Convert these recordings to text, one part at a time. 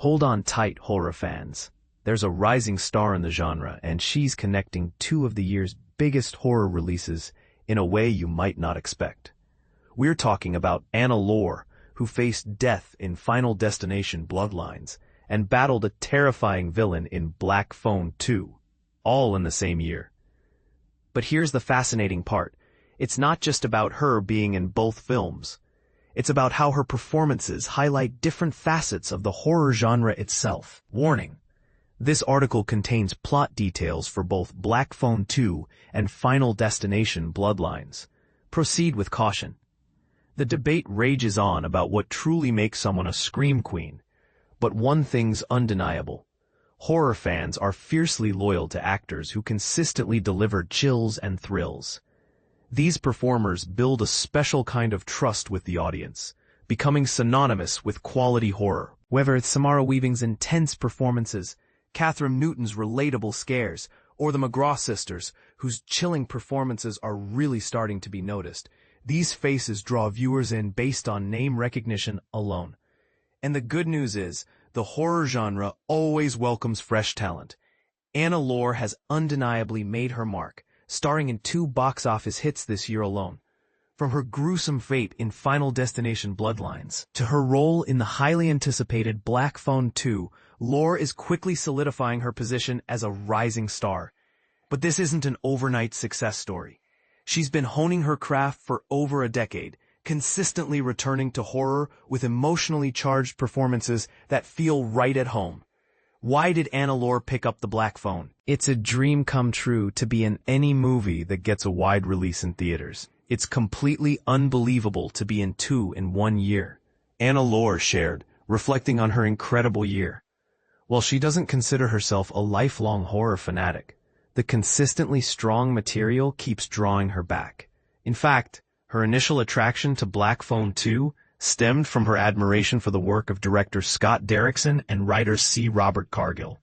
Hold on tight, horror fans. There's a rising star in the genre, and she's connecting two of the year's biggest horror releases in a way you might not expect. We're talking about Anna Lore, who faced death in Final Destination Bloodlines and battled a terrifying villain in Black Phone 2, all in the same year. But here's the fascinating part. It's not just about her being in both films. It's about how her performances highlight different facets of the horror genre itself. Warning: this article contains plot details for both Black Phone 2 and Final Destination Bloodlines. Proceed with caution. The debate rages on about what truly makes someone a scream queen. But one thing's undeniable. Horror fans are fiercely loyal to actors who consistently deliver chills and thrills. These performers build a special kind of trust with the audience, becoming synonymous with quality horror. Whether it's Samara Weaving's intense performances, Catherine Newton's relatable scares, or the McGraw sisters, whose chilling performances are really starting to be noticed, these faces draw viewers in based on name recognition alone. And the good news is, the horror genre always welcomes fresh talent. Anna Lore has undeniably made her mark, starring in 2 box office hits this year alone. From her gruesome fate in Final Destination Bloodlines to her role in the highly anticipated Black Phone 2, Lore is quickly solidifying her position as a rising star. But this isn't an overnight success story. She's been honing her craft for over a decade, consistently returning to horror with emotionally charged performances that feel right at home. Why did Anna Lore pick up the Black Phone? It's a dream come true to be in any movie that gets a wide release in theaters. It's completely unbelievable to be in 2 in 1 year. Anna Lore shared, reflecting on her incredible year. While she doesn't consider herself a lifelong horror fanatic, the consistently strong material keeps drawing her back. In fact, her initial attraction to Black Phone 2 stemmed from her admiration for the work of director Scott Derrickson and writer C. Robert Cargill.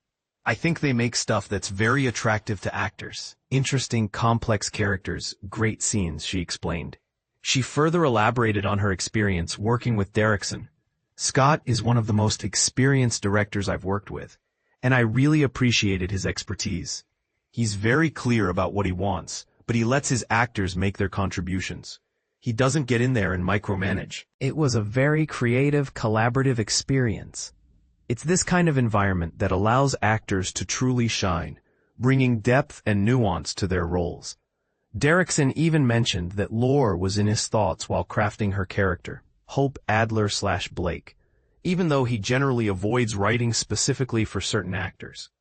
I think they make stuff that's very attractive to actors. Interesting, complex characters, great scenes, she explained. She further elaborated on her experience working with Derrickson. Scott is one of the most experienced directors I've worked with, and I really appreciated his expertise. He's very clear about what he wants, but he lets his actors make their contributions. He doesn't get in there and micromanage. It was a very creative, collaborative experience. It's this kind of environment that allows actors to truly shine, bringing depth and nuance to their roles. Derrickson even mentioned that Lore was in his thoughts while crafting her character, Hope Adler/Blake, even though he generally avoids writing specifically for certain actors.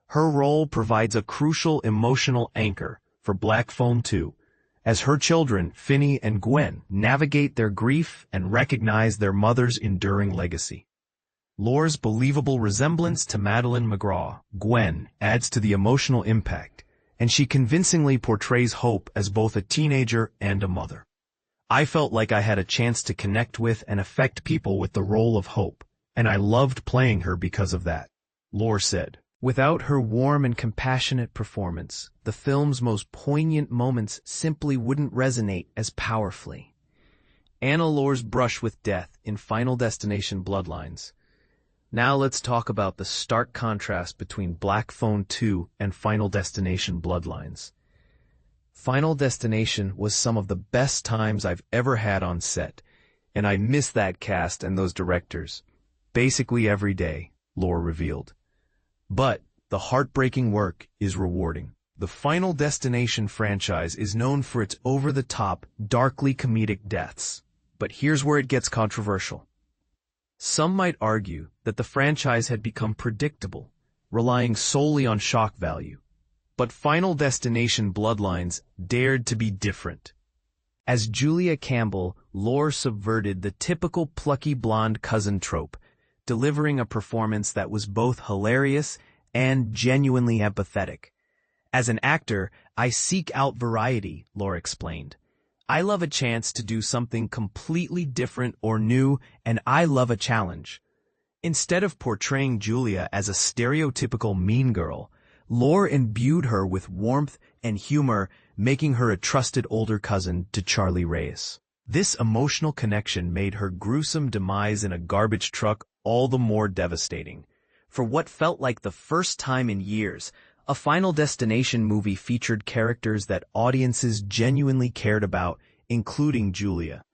Her role provides a crucial emotional anchor for Black Phone 2, as her children, Finney and Gwen, navigate their grief and recognize their mother's enduring legacy. Lore's believable resemblance to Madeleine McGraw, Gwen, adds to the emotional impact, and she convincingly portrays Hope as both a teenager and a mother. I felt like I had a chance to connect with and affect people with the role of Hope, and I loved playing her because of that, Lore said. Without her warm and compassionate performance, the film's most poignant moments simply wouldn't resonate as powerfully. Anna Lore's brush with death in Final Destination Bloodlines. Now let's talk about the stark contrast between Black Phone 2 and Final Destination Bloodlines. Final Destination was some of the best times I've ever had on set, and I miss that cast and those directors. Basically every day, Lore revealed. But the heartbreaking work is rewarding. The Final Destination franchise is known for its over-the-top, darkly comedic deaths. But here's where it gets controversial. Some might argue that the franchise had become predictable, relying solely on shock value. But Final Destination Bloodlines dared to be different. As Julia Campbell, Lore subverted the typical plucky blonde cousin trope, delivering a performance that was both hilarious and genuinely empathetic. As an actor, I seek out variety, Lore explained. I love a chance to do something completely different or new, and I love a challenge. Instead of portraying Julia as a stereotypical mean girl, Lore imbued her with warmth and humor, making her a trusted older cousin to Charlie Reyes. This emotional connection made her gruesome demise in a garbage truck all the more devastating. For what felt like the first time in years, a Final Destination movie featured characters that audiences genuinely cared about, including Julia.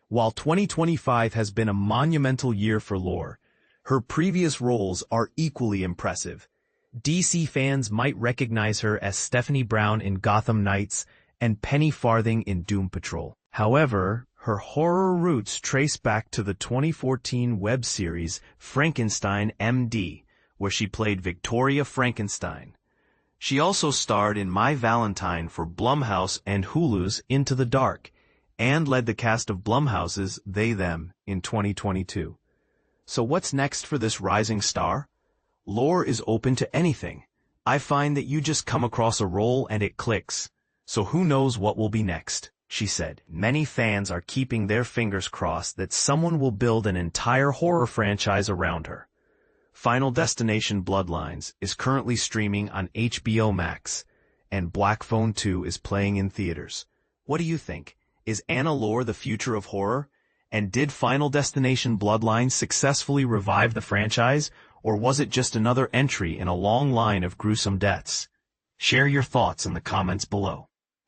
While 2025 has been a monumental year for Lore, her previous roles are equally impressive. DC fans might recognize her as Stephanie Brown in Gotham Knights and Penny Farthing in Doom Patrol. However, her horror roots trace back to the 2014 web series Frankenstein MD, where she played Victoria Frankenstein. She also starred in My Valentine for Blumhouse and Hulu's Into the Dark, and led the cast of Blumhouse's They Them in 2022. So what's next for this rising star? Lore is open to anything. I find that you just come across a role and it clicks. So who knows what will be next, she said. Many fans are keeping their fingers crossed that someone will build an entire horror franchise around her. Final Destination Bloodlines is currently streaming on HBO Max, and Black Phone 2 is playing in theaters. What do you think? Is Anna Lore the future of horror? And did Final Destination Bloodlines successfully revive the franchise, or was it just another entry in a long line of gruesome deaths? Share your thoughts in the comments below.